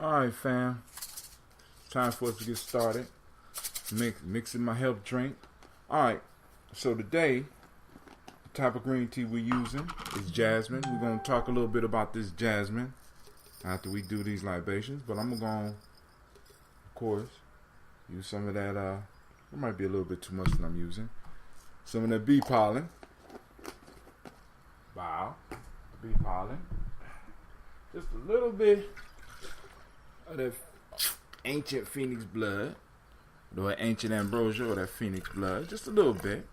Alright, fam. Time for us to get started. Mixing my health drink. Alright, so today, the type of green tea we're using is jasmine. We're going to talk a little bit about this jasmine after we do these libations. But I'm going to, of course, use some of that. It might be a little bit too much that I'm using. Some of that bee pollen. Wow. Bee pollen. Just a little bit of that ancient phoenix blood, or ancient ambrosia, or that phoenix blood. Just a little bit.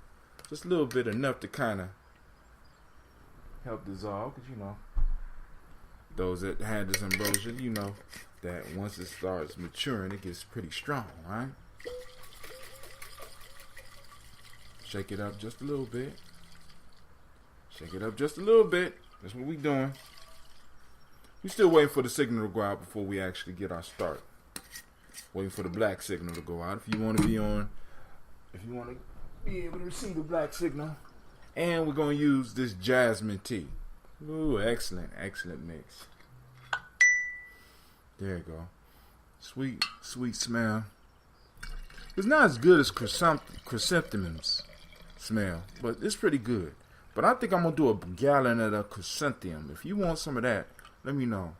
Just a little bit, enough to kind of help dissolve. Because, you know, those that had this ambrosia, you know that once it starts maturing, it gets pretty strong, right? Shake it up just a little bit. Shake it up just a little bit. That's what we doing. We still waiting for the signal to go out before we actually get our start. Waiting for the black signal to go out. If you want to be on, if you want to be able to receive the black signal. And we're going to use this jasmine tea. Ooh, excellent, excellent mix. There you go. Sweet, sweet smell. It's not as good as chrysanthemums smell, but it's pretty good. But I think I'm going to do a gallon of the chrysanthemum. If you want some of that, let me know.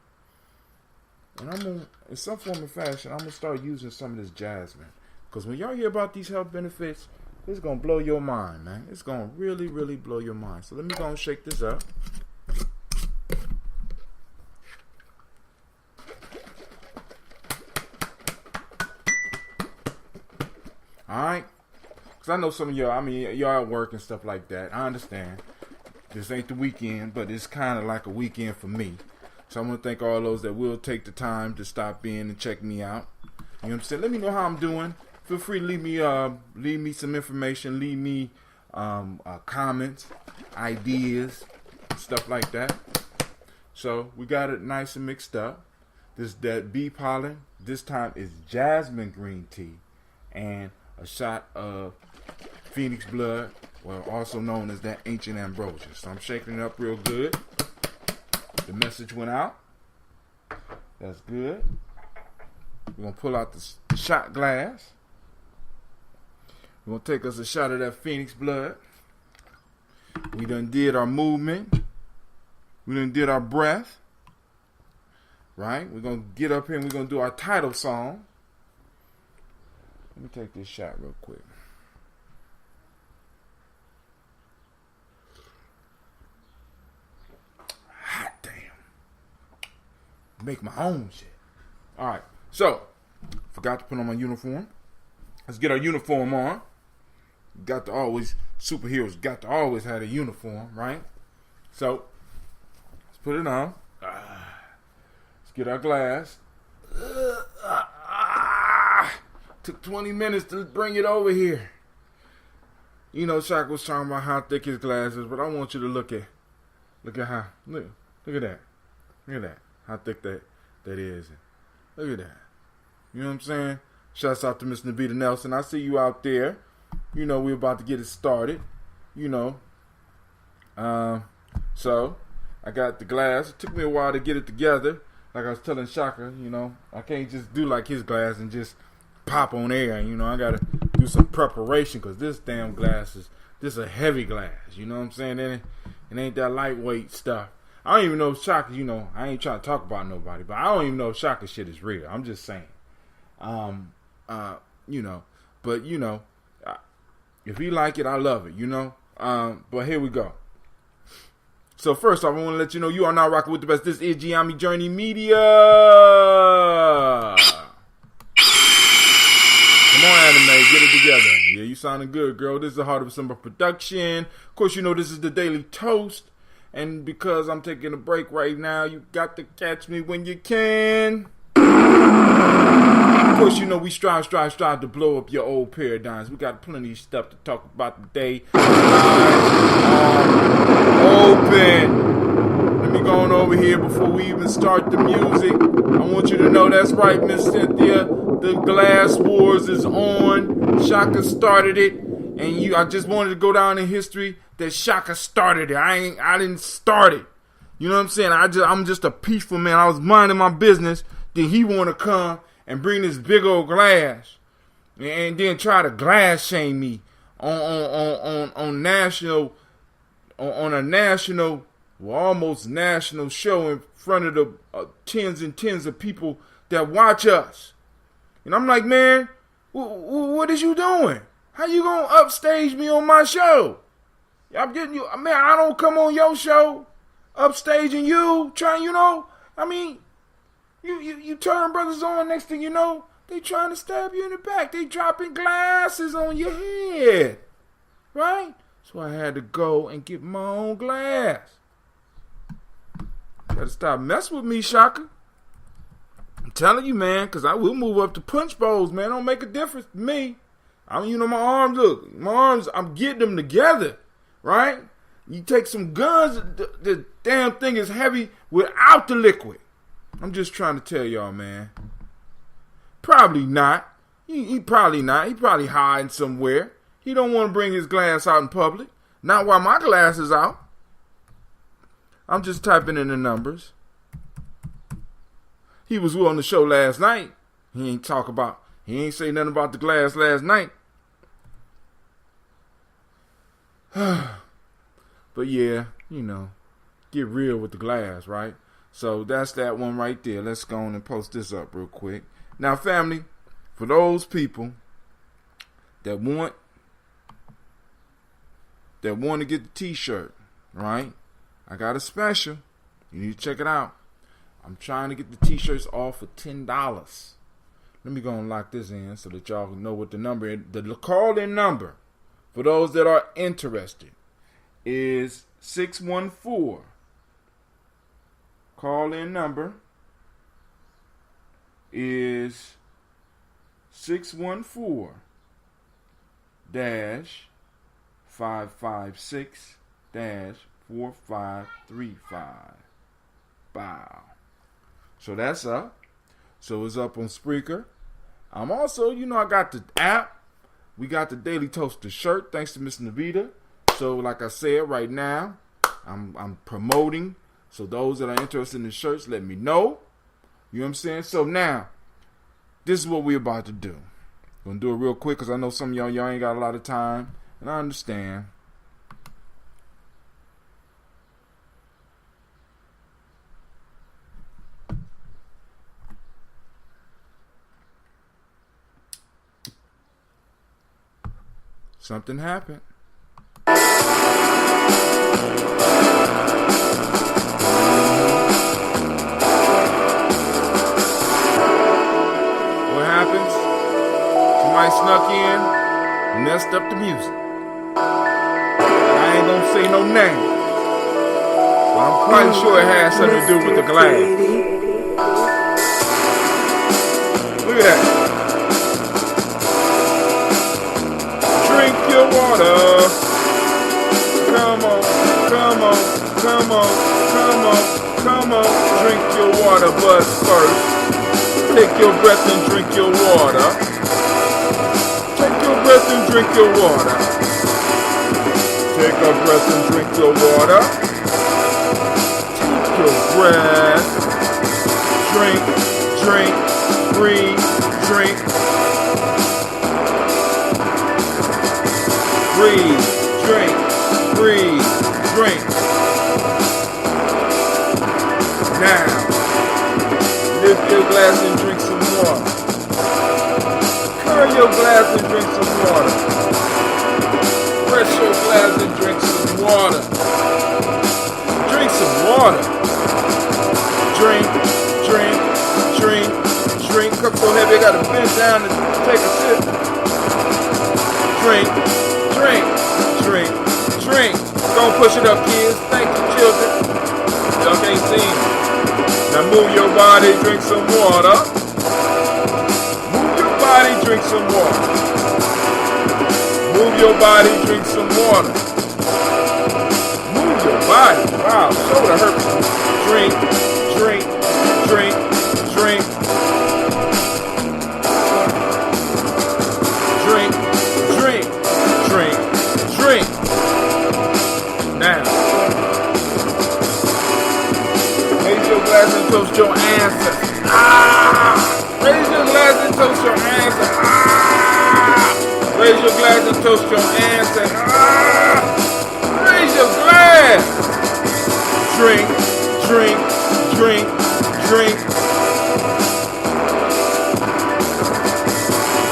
And I'm going to, in some form or fashion, I'm going to start using some of this jasmine. Because when y'all hear about these health benefits, it's going to blow your mind, man. It's going to really, really blow your mind. So let me go and shake this up. Alright? Because I know some of y'all, y'all at work and stuff like that. I understand. This ain't the weekend, but it's kind of like a weekend for me. So I'm going to thank all those that will take the time to stop in and check me out. You know what I'm saying? Let me know how I'm doing. Feel free to leave me some information. Leave me comments, ideas, stuff like that. So we got it nice and mixed up. That bee pollen. This time is jasmine green tea. And a shot of phoenix blood, well, also known as that ancient ambrosia. So I'm shaking it up real good. The message went out. That's good. We're going to pull out the shot glass. We're going to take us a shot of that phoenix blood. We done did our movement. We done did our breath. Right? We're going to get up here and we're going to do our title song. Let me take this shot real quick. Hot damn. Make my own shit. Alright, so forgot to put on my uniform. Let's get our uniform on. Superheroes got to always have a uniform, right? So let's put it on. Let's get our glass. Took 20 minutes to bring it over here. You know, Shaka was talking about how thick his glass is, but I want you to look at how look at that. Look at that. How thick that is. Look at that. You know what I'm saying? Shouts out to Miss Nabita Nelson. I see you out there. You know, we're about to get it started. You know. So I got the glass. It took me a while to get it together. Like I was telling Shaka, you know, I can't just do like his glass and just pop on air. You know, I gotta do some preparation because this damn glass is a heavy glass. You know what I'm saying? It ain't that lightweight stuff. I don't even know if Shaka, you know, I ain't trying to talk about nobody, but I don't even know if Shaka shit is real. I'm just saying. You know, but you know, if he like it, I love it, you know. But here we go. So first off, I want to let you know you are now rocking with the best. This is Gye-Nyame Journey Media. Come on, anime, get it together. Yeah, you sounding good, girl. This is the Heart of December production. Of course, you know this is the Daily Toast. And because I'm taking a break right now, you got to catch me when you can. Of course, you know we strive to blow up your old paradigms. We got plenty of stuff to talk about today. Open. Let me go on over here before we even start the music. I want you to know that's right, Miss Cynthia. The Glass Wars is on. Shaka started it. And I just wanted to go down in history that Shaka started it. I didn't start it. You know what I'm saying? I'm just a peaceful man. I was minding my business. then he want to come and bring this big old glass and then try to glass shame me on national, on a national, well, almost national show in front of the tens and tens of people that watch us. And I'm like, man, what is you doing? How you gonna upstage me on my show? I'm getting you, man. I don't come on your show upstaging you, trying, I mean, you turn brothers on. Next thing you know, they trying to stab you in the back. They dropping glasses on your head, right? So I had to go and get my own glass. Gotta stop messing with me, Shaka. I'm telling you, man, because I will move up to punch bowls, man. Don't make a difference to me. My arms, look, I'm getting them together, right? You take some guns, the damn thing is heavy without the liquid. I'm just trying to tell y'all, man. Probably not. He probably not. He probably hiding somewhere. He don't want to bring his glass out in public. Not while my glass is out. I'm just typing in the numbers. He was on the show last night. He ain't say nothing about the glass last night. But yeah, get real with the glass, right? So that's that one right there. Let's go on and post this up real quick. Now, family, for those people that want to get the t-shirt, right? I got a special. You need to check it out. I'm trying to get the t-shirts all for $10. Let me go and lock this in so that y'all know what the number is. The call-in number for those that are interested is 614. Call-in number is 614-556-4535. Bow. So that's up. So it's up on Spreaker. I'm also, I got the app. We got the Daily Toaster shirt, thanks to Miss Navita. So like I said, right now, I'm promoting. So those that are interested in the shirts, let me know. You know what I'm saying? So now, this is what we're about to do. I'm going to do it real quick because I know some of y'all ain't got a lot of time. And I understand. Something happened. What happens? Somebody snuck in, messed up the music. I ain't gonna say no name, but I'm quite sure it has something to do with the glass. Look at that. Drink your water. Come on, come on, come on, come on, come on. Drink your water, but first, take your breath and drink your water. Take your breath and drink your water. Take a breath and drink your water. Take your breath. Drink, drink, breathe, drink. Breathe, drink, breathe, drink. Now, lift your glass and drink some water. Curl your glass and drink some water. Press your glass and drink some water. Drink some water. Drink, drink, drink, drink. Cup so heavy I gotta bend down and take a sip. Drink. Drink, drink, drink. Don't push it up, kids. Thank you, children. Y'all can't see me. Now move your body, drink some water. Move your body, drink some water. Move your body, drink some water. Move your body. Wow, shoulder hurts. Drink, drink, drink, drink. Drink, drink. Drink, drink. Now, raise your glass and toast your ancestors. Ah! toast your ancestors. Raise your glass and toast your ancestors. Raise your glass. Drink, drink, drink, drink.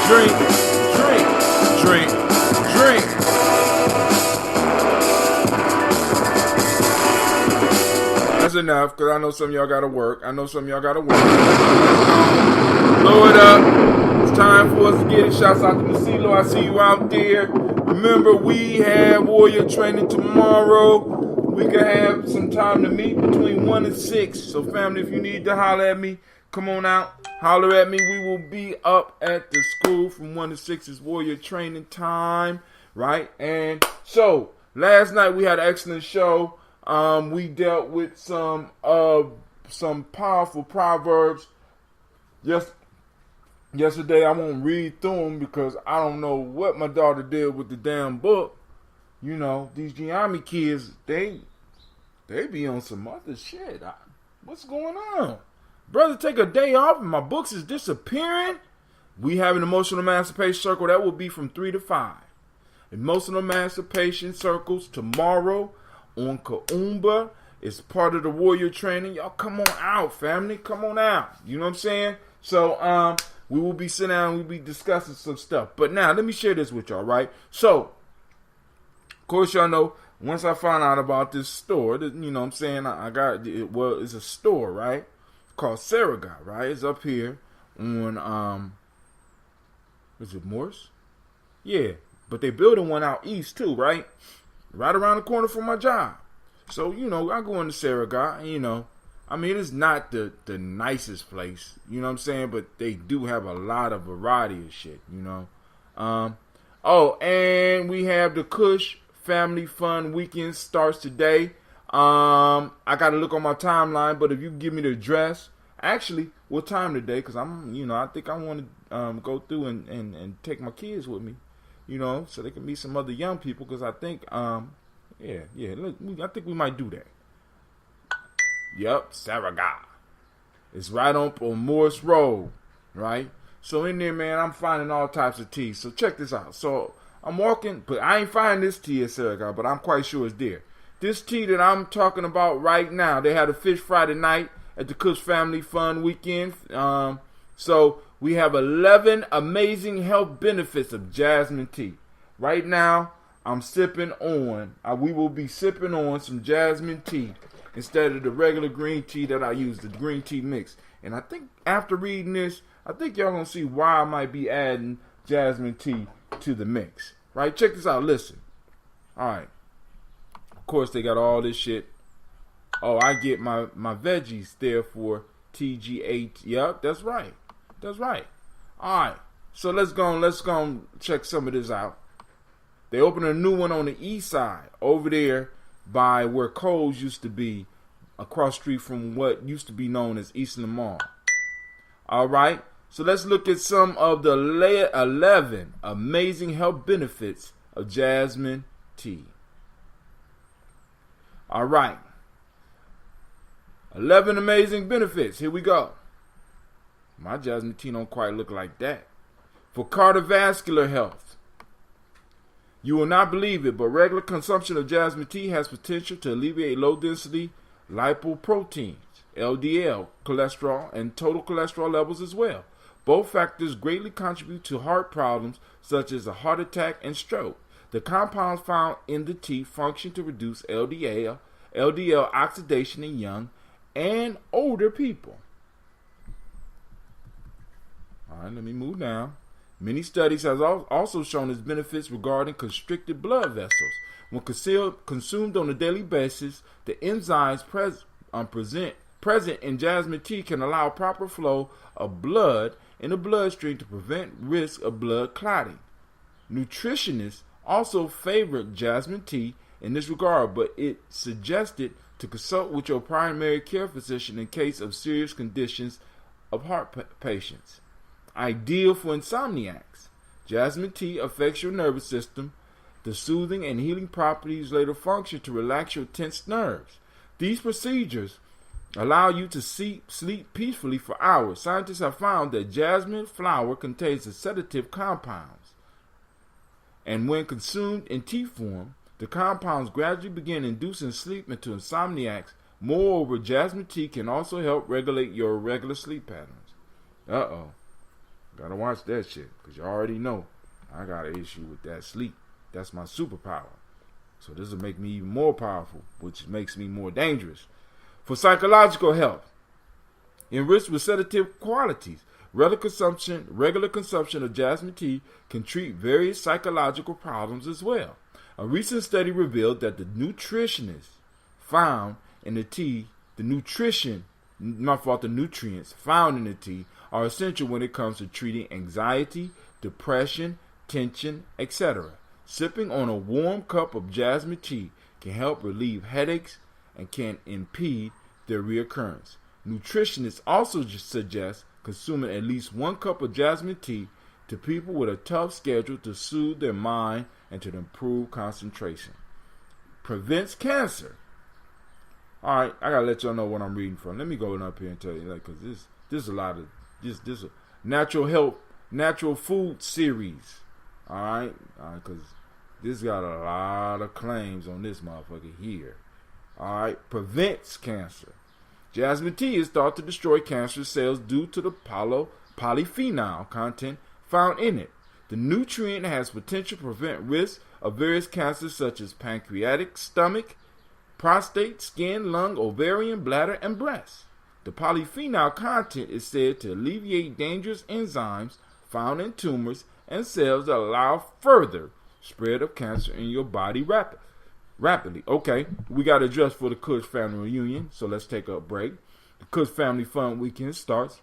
Drink, drink, drink, drink. That's enough, because I know some of y'all got to work. Blow it up. It's time for us to get it. Shouts out to Masilo. I see you out there. Remember, we have warrior training tomorrow. We can have some time to meet between 1 and 6. So, family, if you need to holler at me, come on out. Holler at me. We will be up at the school from 1 to 6 is warrior training time, right? And so, last night we had an excellent show. We dealt with some powerful proverbs. Yesterday I won't read through them because I don't know what my daughter did with the damn book. You know, these Gye-Nyame kids, they be on some other shit. What's going on? Brother, take a day off and my books is disappearing. We have an emotional emancipation circle that will be from 3 to 5. Emotional emancipation circles tomorrow on Kaumba. It's part of the warrior training. Y'all come on out, family. Come on out. You know what I'm saying? So, we will be sitting down. We'll be discussing some stuff. But now, let me share this with y'all, right? So, of course, y'all know, once I found out about this store, you know what I'm saying? I got it. Well, it's a store, right? Called Saraga, right? It's up here on, is it Morse? Yeah. But they building one out east, too, right? Right around the corner from my job. So, you know, I go into Saraga, you know, I mean, it's not the nicest place, you know what I'm saying? But they do have a lot of variety of shit, you know. Oh, and we have the Kush Family Fun Weekend starts today. I got to look on my timeline, but if you give me the address, actually, what time today? Because I think I want to go through and take my kids with me, you know, so they can meet some other young people. Because I think, I think we might do that. Yep, Saraga. It's right on Morse Road, right? So in there, man, I'm finding all types of teas. So check this out. So I'm walking, but I ain't finding this tea at Saraga, but I'm quite sure it's there. This tea that I'm talking about right now, they had a Fish Friday night at the Kush Family Fun Weekend. So we have 11 amazing health benefits of jasmine tea. Right now, I'm sipping on, we will be sipping on some jasmine tea instead of the regular green tea that I use, the green tea mix. And I think after reading this, I think y'all gonna see why I might be adding jasmine tea to the mix. Right? Check this out. Listen. All right. Of course, they got all this shit. Oh, I get my veggies there for TGA. Yep, that's right. That's right. All right. So let's go check some of this out. They opened a new one on the east side over there by where Kohl's used to be, across street from what used to be known as Eastland Mall. All right. So let's look at some of the 11 amazing health benefits of jasmine tea. All right. 11 amazing benefits. Here we go. My jasmine tea don't quite look like that. For cardiovascular health. You will not believe it, but regular consumption of jasmine tea has potential to alleviate low-density lipoproteins, LDL, cholesterol, and total cholesterol levels as well. Both factors greatly contribute to heart problems such as a heart attack and stroke. The compounds found in the tea function to reduce LDL oxidation in young and older people. All right, let me move down. Many studies have also shown its benefits regarding constricted blood vessels. When consumed on a daily basis, the enzymes present in jasmine tea can allow proper flow of blood in the bloodstream to prevent risk of blood clotting. Nutritionists also favored jasmine tea in this regard, but it suggested to consult with your primary care physician in case of serious conditions of heart patients. Ideal for insomniacs. Jasmine tea affects your nervous system. The soothing and healing properties later function to relax your tense nerves. These procedures allow you to sleep peacefully for hours. Scientists have found that jasmine flower contains a sedative compounds, and when consumed in tea form, the compounds gradually begin inducing sleep into insomniacs. Moreover, jasmine tea can also help regulate your irregular sleep patterns. Gotta watch that shit, because you already know I got an issue with that sleep. That's my superpower. So this will make me even more powerful, which makes me more dangerous. For psychological health, enriched with sedative qualities, regular consumption of jasmine tea can treat various psychological problems as well. A recent study revealed that the nutrients found in the nutrients found in the tea are essential when it comes to treating anxiety, depression, tension, etc. Sipping on a warm cup of jasmine tea can help relieve headaches and can impede their reoccurrence. Nutritionists also suggest consuming at least 1 cup of jasmine tea to people with a tough schedule to soothe their mind and to improve concentration. Prevents cancer. All right, I gotta let y'all know what I'm reading from. Let me go up here and tell you, because this is a lot of this natural health, natural food series. All right, because this got a lot of claims on this motherfucker here. All right, prevents cancer. Jasmine tea is thought to destroy cancer cells due to the polyphenol content found in it. The nutrient has potential to prevent risks of various cancers such as pancreatic, stomach, prostate, skin, lung, ovarian, bladder, and breast. The polyphenol content is said to alleviate dangerous enzymes found in tumors and cells that allow further spread of cancer in your body rapidly. Okay, we got a dress for the Kush family reunion, so let's take a break. The Kush Family Fun Weekend starts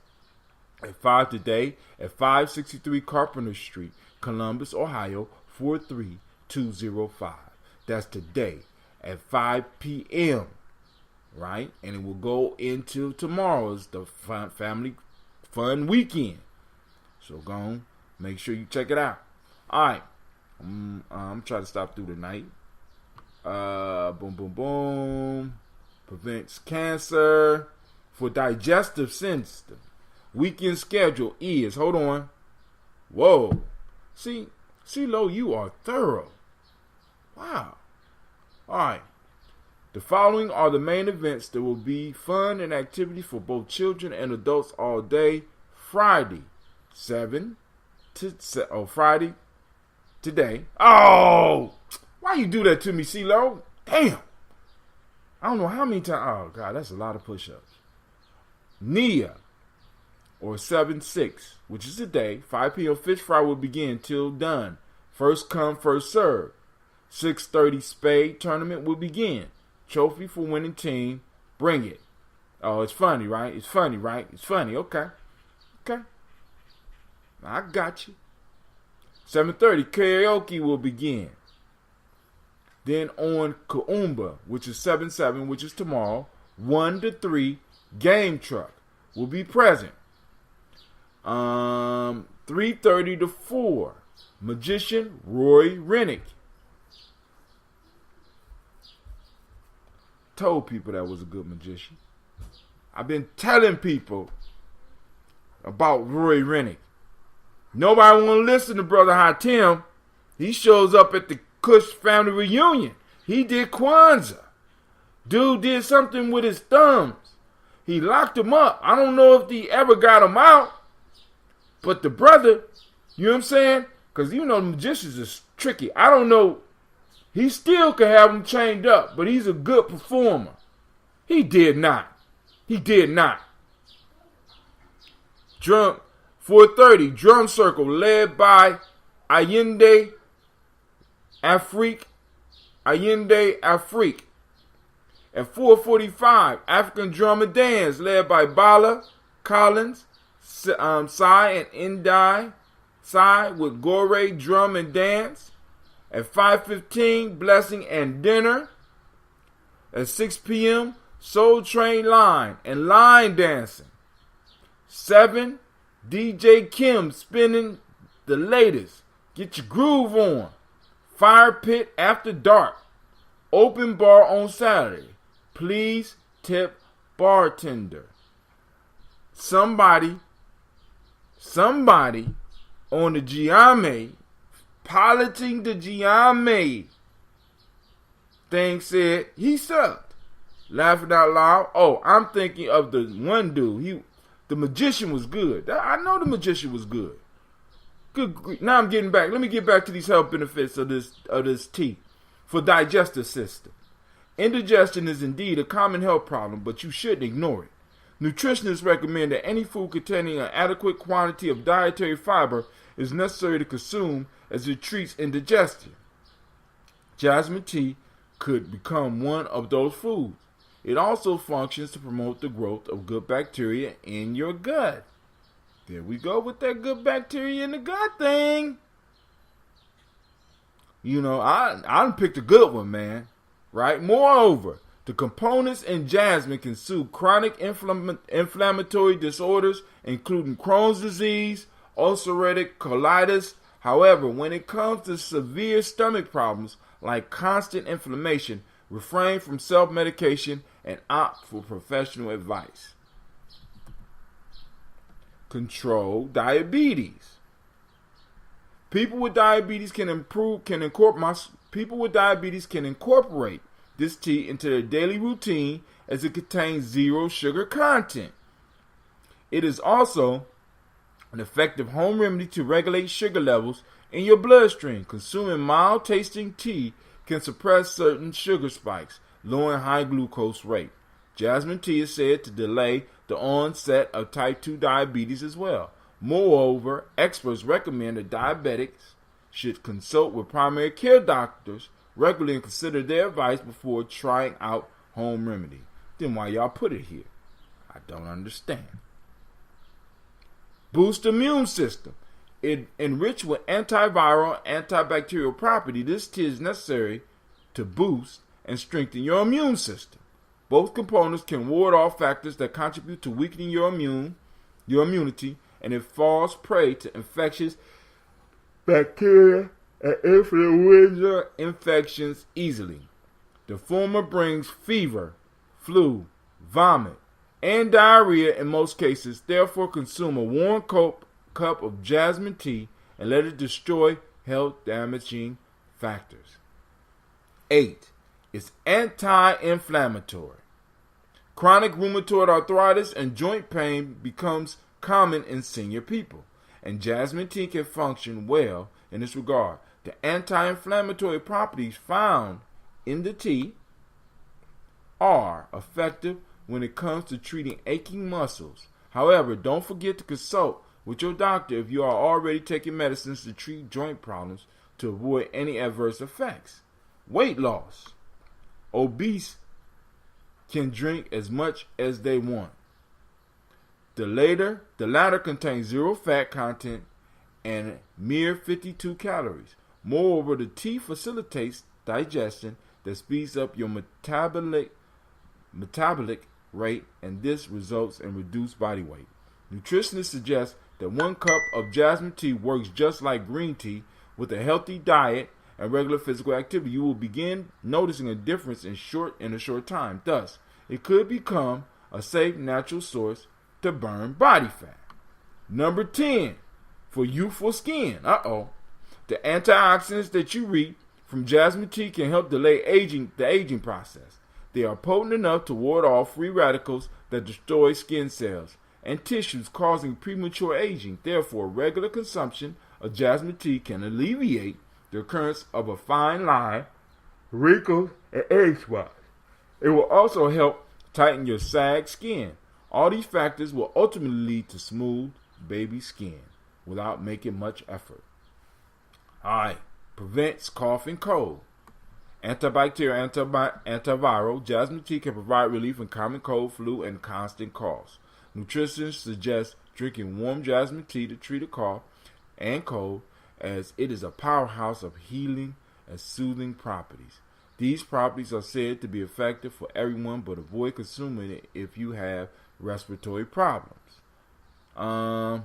at 5 today at 563 Carpenter Street, Columbus, Ohio, 43205. That's today at 5 p.m., right? And it will go into tomorrow's the Family Fun Weekend. So go on, make sure you check it out. All right, I'm trying to stop through the night. Boom. Prevents cancer. For digestive system, weekend schedule is, hold on. Whoa. See, Lo, you are thorough. Wow. All right. The following are the main events. There will be fun and activity for both children and adults all day. Friday today. Oh, why you do that to me, CeeLo? Damn. I don't know how many times. Oh, God, that's a lot of push-ups. Nia, or 7-6, which is today. 5 p.m. fish fry will begin till done. First come, first serve. 6:30 spade tournament will begin. Trophy for winning team. Bring it. Oh, it's funny, right? It's funny, right? It's funny. Okay. I got you. 7:30 karaoke will begin. Then on Kaumba, which is 7-7, which is tomorrow, 1 to 3, game truck will be present. 3:30 to 4, magician Roy Rennick. Told people that was a good magician. I've been telling people about Roy Rennick. Nobody want to listen to Brother Hatim. He shows up at the Kush family reunion. He did Kwanzaa. Dude did something with his thumbs. He locked him up. I don't know if he ever got him out. But the brother, you know what I'm saying? Because you know magicians is tricky. I don't know. He still could have him chained up, but he's a good performer. He did not. 4:30, drum circle led by Allende Afrique. At 4:45, African drum and dance led by Bala, Collins, Sai, and Indai. Sai with Gore drum and dance. At 5:15, blessing and dinner. At 6 p.m., Soul Train line and line dancing. 7, DJ Kim spinning the latest. Get your groove on. Fire pit after dark. Open bar on Saturday. Please tip bartender. Somebody on the Gye-Nyame, piloting the Gye-Nyame thing said he sucked. Laughing out loud. Oh, I'm thinking of the one dude. The magician was good. I know the magician was good. Good. Now I'm getting back. Let me get back to these health benefits of this tea for digestive system. Indigestion is indeed a common health problem, but you shouldn't ignore it. Nutritionists recommend that any food containing an adequate quantity of dietary fiber is necessary to consume as it treats indigestion. Jasmine tea could become one of those foods. It also functions to promote the growth of good bacteria in your gut. There we go with that good bacteria in the gut thing. You know, I picked a good one, man. Right? Moreover, the components in jasmine can soothe chronic inflammatory disorders, including Crohn's disease, ulcerative colitis. However, when it comes to severe stomach problems like constant inflammation, refrain from self-medication and opt for professional advice. Control diabetes. People with diabetes can incorporate this tea into their daily routine as it contains zero sugar content. It is also an effective home remedy to regulate sugar levels in your bloodstream. Consuming mild tasting tea can suppress certain sugar spikes, lowering high glucose rate. Jasmine tea is said to delay the onset of type 2 diabetes as well. Moreover, experts recommend that diabetics should consult with primary care doctors regularly and consider their advice before trying out home remedy. Then why y'all put it here? I don't understand. Boost immune system. Enriched with antiviral and antibacterial property, this tea is necessary to boost and strengthen your immune system. Both components can ward off factors that contribute to weakening your immunity, and it falls prey to infectious bacteria and influenza infections easily. The former brings fever, flu, vomit, and diarrhea in most cases. Therefore, consume a warm cup of jasmine tea and let it destroy health-damaging factors. 8. It's anti-inflammatory. Chronic rheumatoid arthritis and joint pain becomes common in senior people, and jasmine tea can function well in this regard. The anti-inflammatory properties found in the tea are effective when it comes to treating aching muscles. However, don't forget to consult with your doctor if you are already taking medicines to treat joint problems to avoid any adverse effects. Weight loss. Obese can drink as much as they want. The latter contains zero fat content and mere 52 calories. Moreover, the tea facilitates digestion that speeds up your metabolic rate, and this results in reduced body weight. Nutritionists suggest that 1 cup of jasmine tea works just like green tea. With a healthy diet and regular physical activity, you will begin noticing a difference in a short time. Thus, it could become a safe natural source to burn body fat. Number 10, for youthful skin. The antioxidants that you reap from jasmine tea can help delay the aging process. They are potent enough to ward off free radicals that destroy skin cells and tissues, causing premature aging. Therefore, regular consumption of jasmine tea can alleviate the occurrence of a fine line, wrinkles, and age spots. It will also help tighten your sagged skin. All these factors will ultimately lead to smooth baby skin without making much effort. Alright, prevents cough and cold. Antibacterial, antiviral, jasmine tea can provide relief in common cold, flu, and constant coughs. Nutritionists suggest drinking warm jasmine tea to treat a cough and cold, as it is a powerhouse of healing and soothing properties. These properties are said to be effective for everyone, but avoid consuming it if you have respiratory problems. The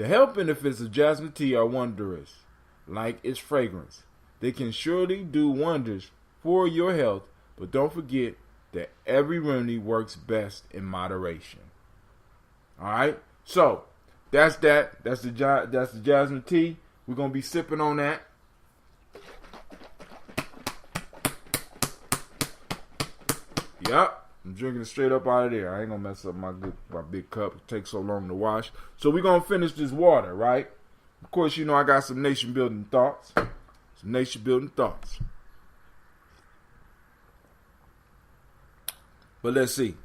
health benefits of jasmine tea are wondrous, like its fragrance. They can surely do wonders for your health, but don't forget that every remedy works best in moderation. All right, so that's that. That's the jasmine tea. We're gonna be sipping on that. Yep. I'm drinking it straight up out of there. I ain't gonna mess up my big cup. It takes so long to wash. So we're gonna finish this water, right? Of course, you know I got some nation building thoughts. But let's see.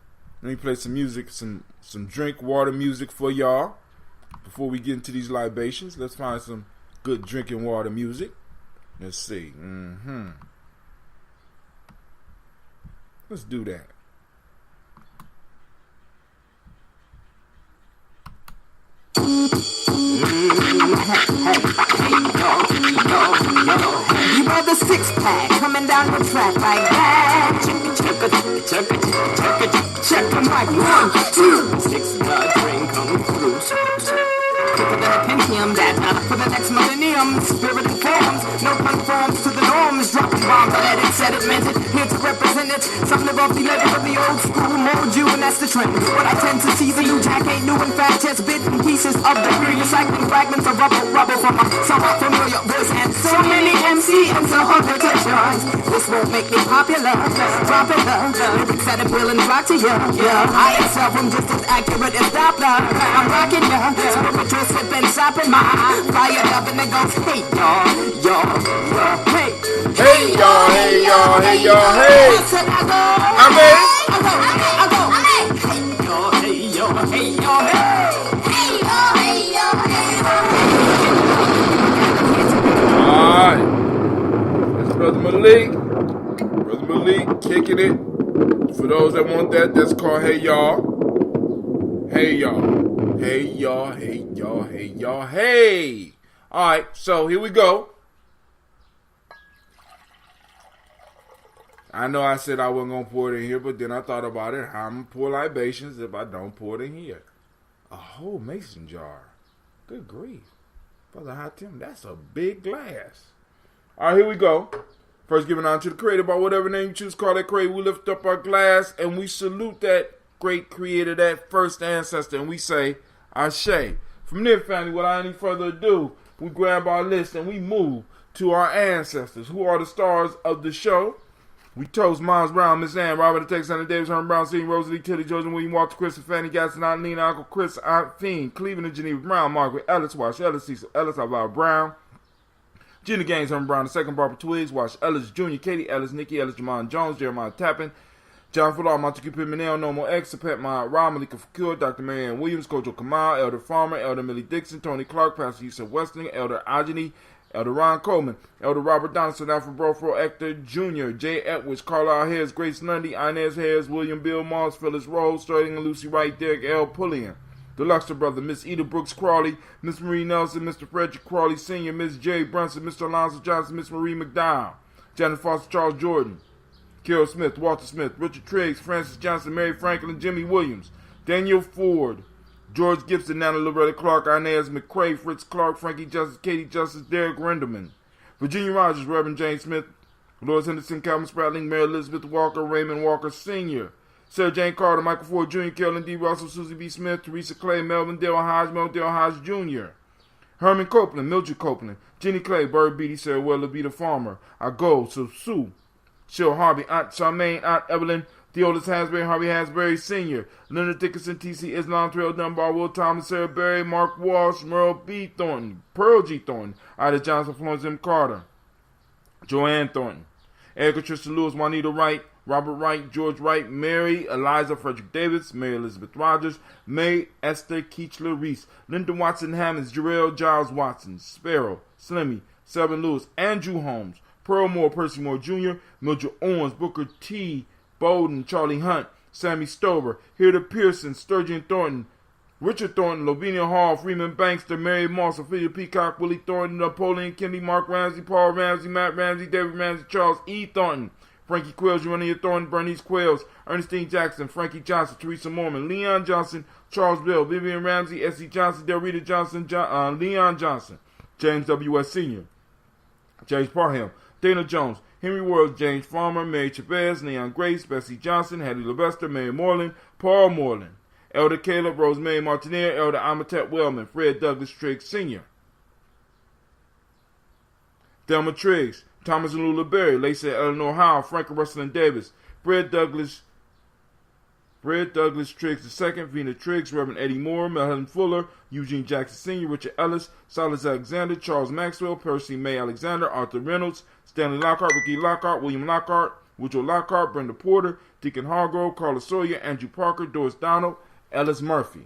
Let me play some music, some drink water music for y'all. Before we get into these libations, let's find some good drinking water music. Let's see. Let's do that. You know the six-pack coming down the track like that. Check them like 1, 2, 6 blood train coming through. Quicker than a Pentium, that for the next millennium. Spirit informs, no conforms to the norms. Dropping bombs, I let it, said it, meant it. Here to represent it. Some live off the letter of the old school mold you, and that's the trend. What I tend to see, the new jack ain't new. In fact, just bits and pieces of the recycling fragments of rubble from a somewhat familiar voice. And so many MC and so hard repetitions. This won't make me popular. Drop it, lyrics that appeal and rock to you. I itself am just as accurate as Doppler. I'm rocking ya. Spiritual slip and stopping my fire up and it goes, hey y'all, hey. Hey y'all, hey y'all, hey y'all, hey. I'm in. Hey y'all, Alright. That's Brother Malik. Brother Malik kicking it. For those that want that, that's called Hey Y'all. Hey y'all. Hey y'all, hey y'all, hey y'all, hey. Alright, so here we go. I know I said I wasn't going to pour it in here, but then I thought about it. How I'm going to pour libations if I don't pour it in here? A whole mason jar. Good grief. Brother Hot Tim, that's a big glass. All right, here we go. First, giving honor to the Creator by whatever name you choose to call that Creator. We lift up our glass and we salute that great Creator, that first ancestor, and we say, Ashe. From there, family, without any further ado, we grab our list and we move to our ancestors, who are the stars of the show. We toast Miles Brown, Miss Ann, Robert the Texas, Davis, Herman Brown, Senior, Rosalie, Tilly, Joseph, William, Walter, Chris, Fanny, Gaston, Aunt Nina, Uncle Chris, Aunt Fiend, Cleveland and Geneva Brown, Margaret Ellis, Wash Ellis, Cecil Ellis, Alvaro Brown, Gina Gaines, Herman Brown, the second, Barbara Twigs, Wash Ellis Jr., Katie Ellis, Nikki Ellis, Jamon Jones, Jeremiah Tappan, John Fuller, Montague Pimenel, Normal X, Pet Ma, Rob, Malika Fakir, Dr. Marianne Williams, Kojo Kamal, Elder Farmer, Elder Millie Dixon, Tony Clark, Pastor Yusuf Weston, Elder Ajani, Elder Ron Coleman, Elder Robert Donaldson, Alfred Brofro, Hector Jr., Jay Edwards, Carlisle Harris, Grace Lundy, Inez Harris, William Bill Moss, Phyllis Rose, Sterling and Lucy Wright, Derek L. Pulliam, the Luxor brother, Miss Eda Brooks Crawley, Miss Marie Nelson, Mr. Frederick Crawley Sr., Miss J. Brunson, Mr. Alonzo Johnson, Miss Marie McDowell, Janet Foster, Charles Jordan, Carol Smith, Walter Smith, Richard Triggs, Francis Johnson, Mary Franklin, Jimmy Williams, Daniel Ford, George Gibson, Nana Loretta Clark, Inez McCrae, Fritz Clark, Frankie Justice, Katie Justice, Derek Renderman, Virginia Rogers, Reverend James Smith, Lois Henderson, Calvin Spratling, Mary Elizabeth Walker, Raymond Walker Sr., Sarah Jane Carter, Michael Ford Jr., Carolyn D. Russell, Susie B. Smith, Teresa Clay, Melvin Dale Hodge, Mel Dale Hodge Jr., Herman Copeland, Mildred Copeland, Jenny Clay, Bird Beatty, Sarah Weller, Vita Farmer, Ago, Sue, Cheryl Harvey, Aunt Charmaine, Aunt Evelyn, Theodis Hansberry, Harvey Hansberry Sr., Leonard Dickinson, T.C. Islam, Trail Dunbar, Will Thomas, Sarah Berry, Mark Walsh, Merle B. Thornton, Pearl G. Thornton, Ida Johnson, Florence M. Carter, Joanne Thornton, Erica Tristan Lewis, Juanita Wright, Robert Wright, George Wright, Mary Eliza Frederick Davis, Mary Elizabeth Rogers, May Esther Keechler Reese, Linda Watson Hammonds, Jarrell Giles Watson, Sparrow, Slimmy, Selvin Lewis, Andrew Holmes, Pearl Moore, Percy Moore Jr., Mildred Owens, Booker T. Bowden, Charlie Hunt, Sammy Stover, Hilda Pearson, Sturgeon Thornton, Richard Thornton, Lavinia Hall, Freeman Bankster, Mary Moss, Ophelia Peacock, Willie Thornton, Napoleon Kennedy, Mark Ramsey, Paul Ramsey, Matt Ramsey, David Ramsey, Charles E. Thornton, Frankie Quills, Urania Thornton, Bernice Quills, Ernestine Jackson, Frankie Johnson, Teresa Mormon, Leon Johnson, Charles Bill, Vivian Ramsey, S.E. Johnson, Delrita Johnson, Leon Johnson, James W.S. Sr., James Parham, Dana Jones, Henry Ward, James Farmer, Mary Chavez, Leon Grace, Bessie Johnson, Hattie Levester, Mary Moreland, Paul Moreland, Elder Caleb, Rosemary Martineer, Elder Amatet Wellman, Fred Douglas Triggs Sr., Thelma Triggs, Thomas and Lula Berry, Lacey Eleanor Howe, Frank Russell Davis, Fred Douglas Triggs II, Vena Triggs, Reverend Eddie Moore, Melvin Fuller, Eugene Jackson Sr., Richard Ellis, Silas Alexander, Charles Maxwell, Percy May Alexander, Arthur Reynolds, Stanley Lockhart, Ricky Lockhart, William Lockhart, Woodrow Lockhart, Brenda Porter, Deacon Hargrove, Carla Sawyer, Andrew Parker, Doris Donald, Ellis Murphy,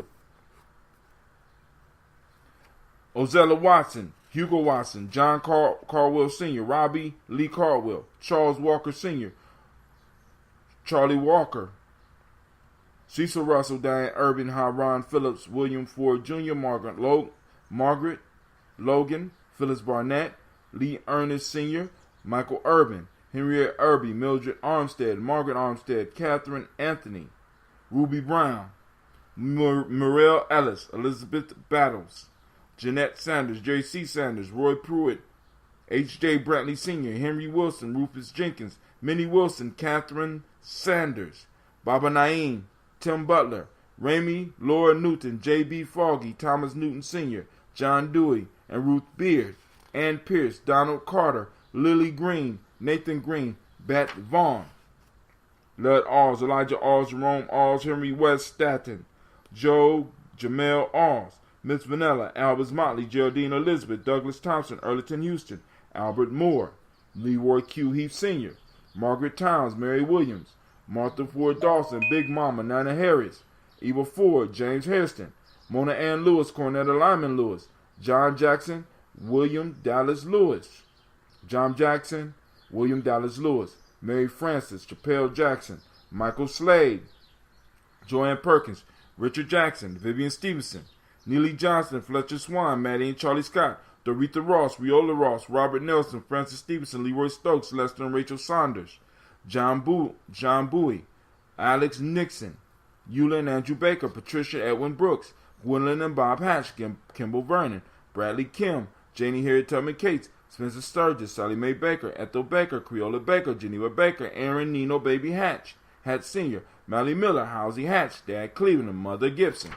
Ozella Watson, Hugo Watson, John Caldwell Sr., Robbie Lee Caldwell, Charles Walker Sr., Charlie Walker, Cecil Russell, Diane Urban, Ron Phillips, William Ford Jr., Margaret Logan, Phyllis Barnett, Lee Ernest Sr., Michael Urban, Henriette Irby, Mildred Armstead, Margaret Armstead, Catherine Anthony, Ruby Brown, Muriel Ellis, Elizabeth Battles, Jeanette Sanders, J.C. Sanders, Roy Pruitt, H.J. Brantley Sr., Henry Wilson, Rufus Jenkins, Minnie Wilson, Catherine Sanders, Baba Naeem, Tim Butler, Ramey, Laura Newton, J.B. Foggy, Thomas Newton Sr., John Dewey, and Ruth Beard, Ann Pierce, Donald Carter, Lily Green, Nathan Green, Bat Vaughn, Lud Alls, Elijah Alls, Jerome Alls, Henry West Staton, Joe Jamel Alls, Miss Vanilla, Albus Motley, Geraldine Elizabeth, Douglas Thompson, Earleton Houston, Albert Moore, Leroy Q. Heath Sr., Margaret Towns, Mary Williams, Martha Ford Dawson, Big Mama, Nana Harris, Eva Ford, James Hairston, Mona Ann Lewis, Cornetta Lyman Lewis, John Jackson, William Dallas Lewis, John Jackson, William Dallas Lewis, Mary Frances, Chappelle Jackson, Michael Slade, Joanne Perkins, Richard Jackson, Vivian Stevenson, Neely Johnson, Fletcher Swan, Maddie and Charlie Scott, Doretha Ross, Riola Ross, Robert Nelson, Francis Stevenson, Leroy Stokes, Lester and Rachel Saunders, John Bowie, Alex Nixon, Eula and Andrew Baker, Patricia Edwin Brooks, Gwendolyn and Bob Hatch, Kimball Vernon, Bradley Kim, Janie Harriet Tubman Cates, Spencer Sturgis, Sally Mae Baker, Ethel Baker, Creola Baker, Geneva Baker, Aaron Nino Baby Hatch, Hatch Sr., Mally Miller, Housie Hatch, Dad Cleveland, Mother Gibson,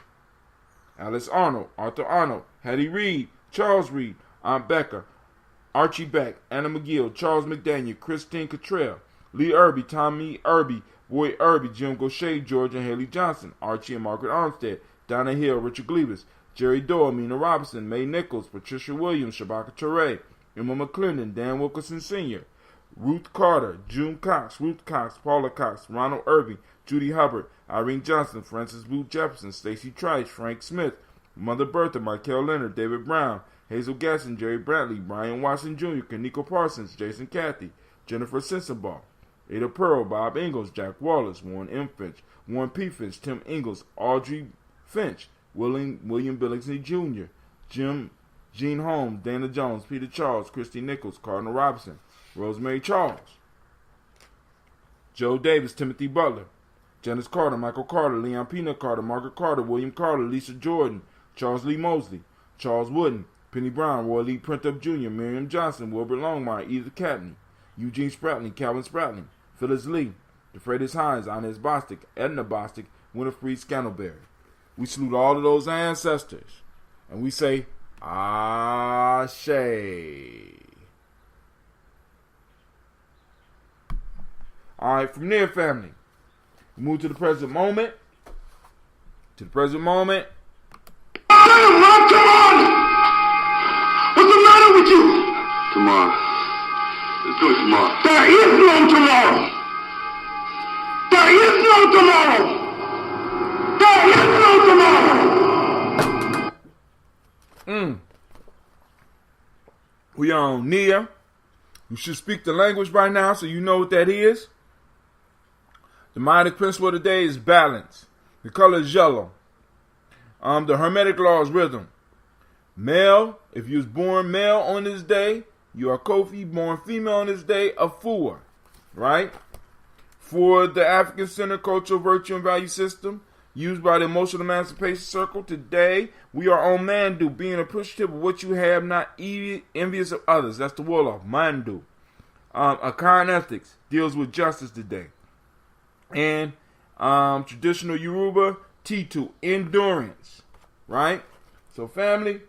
Alice Arnold, Arthur Arnold, Hattie Reed, Charles Reed, Aunt Becker, Archie Beck, Anna McGill, Charles McDaniel, Christine Cottrell, Lee Irby, Tommy Irby, Roy Irby, Jim Gaucher, George and Haley Johnson, Archie and Margaret Armstead, Donna Hill, Richard Glebus, Jerry Doyle, Mina Robinson, Mae Nichols, Patricia Williams, Shabaka Ture, Emma McClendon, Dan Wilkerson Sr., Ruth Carter, June Cox, Ruth Cox, Paula Cox, Ronald Irby, Judy Hubbard, Irene Johnson, Francis Booth Jefferson, Stacey Trice, Frank Smith, Mother Bertha, Michael Leonard, David Brown, Hazel Gasson, Jerry Bradley, Brian Watson Jr., Kaniko Parsons, Jason Cathy, Jennifer Sensabaugh, Ada Pearl, Bob Ingalls, Jack Wallace, Warren M. Finch, Warren P. Finch, Tim Ingalls, Audrey Finch, William Billingsley Jr., Gene Holmes, Dana Jones, Peter Charles, Christy Nichols, Cardinal Robinson, Rosemary Charles, Joe Davis, Timothy Butler, Janice Carter, Michael Carter, Leon Peanut Carter, Margaret Carter, William Carter, Lisa Jordan, Charles Lee Mosley, Charles Wooden, Penny Brown, Roy Lee Printup Jr., Miriam Johnson, Wilbert Longmire, Edith Catney, Eugene Spratling, Calvin Spratling, Phyllis Lee, DeFreitas Hines, Inez Bostic, Edna Bostic, Winifred Scantleberry. We salute all of those ancestors, and we say, Ashe. All right, from there, family, we move to the present moment. To the present moment. Come on! What's the matter with you? Tomorrow. Let's do it tomorrow. There is no tomorrow. There is no tomorrow. There is no tomorrow. We are on Nia. You should speak the language by now, so you know what that is. The Hermetic principle of the day is balance. The color is yellow. The Hermetic law is rhythm. Male, if you was born male on this day, you are Kofi. Born female on this day, Afua. Right? For the African Center Cultural Virtue and Value System, used by the Emotional Emancipation Circle, today we are on Mandu, being appreciative of what you have, not envious of others. That's the Wolof, Mandu. Akan Ethics deals with justice today. And traditional Yoruba, T2, endurance. Right? So family,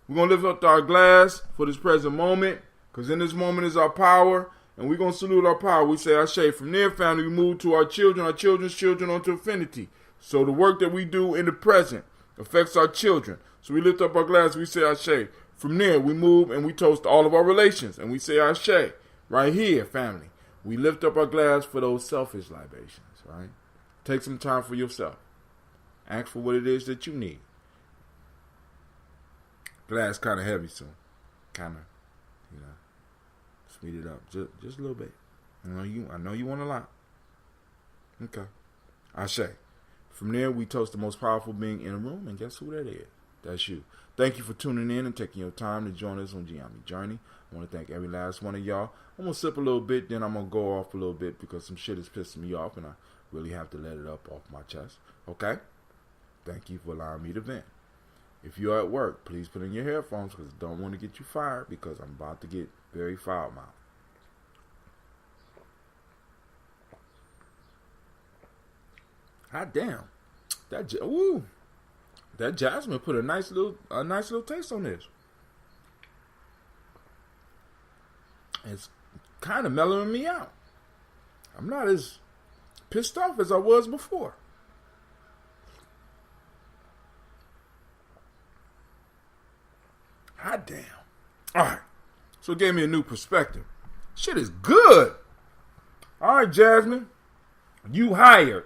we're going to lift up our glass for this present moment, because in this moment is our power, and we're going to salute our power. We say Ashe. From there, family, we move to our children's children, onto infinity. So the work that we do in the present affects our children. So we lift up our glass, we say Ashe. From there, we move and we toast all of our relations, and we say Ashe. Right here, family, we lift up our glass for those selfish libations, right? Take some time for yourself. Ask for what it is that you need. Glass kind of heavy, so kind of, speed it up just a little bit. I know you want a lot. Okay. Ashe. From there, we toast the most powerful being in the room, and guess who that is? That's you. Thank you for tuning in and taking your time to join us on Gye-Nyame Journey. I want to thank every last one of y'all. I'm going to sip a little bit, then I'm going to go off a little bit because some shit is pissing me off, and I really have to let it up off my chest. Okay? Thank you for allowing me to vent. If you're at work, please put in your headphones because I don't want to get you fired because I'm about to get very foul-mouthed. Hot damn. That jasmine put a nice little taste on this. It's kind of mellowing me out. I'm not as pissed off as I was before. Hot damn. Alright. So it gave me a new perspective. Shit is good. Alright, Jasmine. You hired.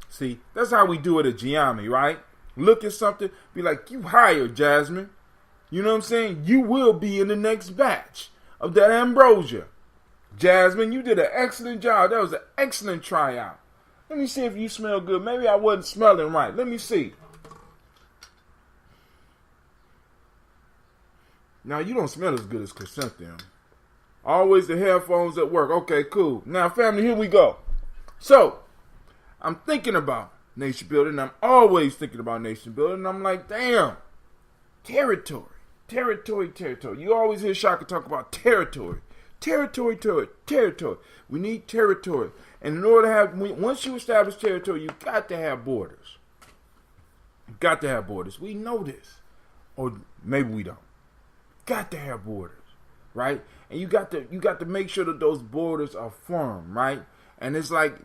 See, that's how we do it at Gye-Nyame, right? Look at something, be like, you hired, Jasmine. You know what I'm saying? You will be in the next batch of that ambrosia. Jasmine, you did an excellent job. That was an excellent tryout. Let me see if you smell good. Maybe I wasn't smelling right. Let me see. Now, you don't smell as good as Chrysanthemum. Always the headphones at work. Okay, cool. Now, family, here we go. So, I'm thinking about nation building. I'm always thinking about nation building. And I'm like, damn, territory. You always hear Shaka talk about territory. Territory. We need territory. And in order to have, once you establish territory, you got to have borders. We know this. Or maybe we don't. Got to have borders, right? And you got to make sure that those borders are firm, right? And it's like,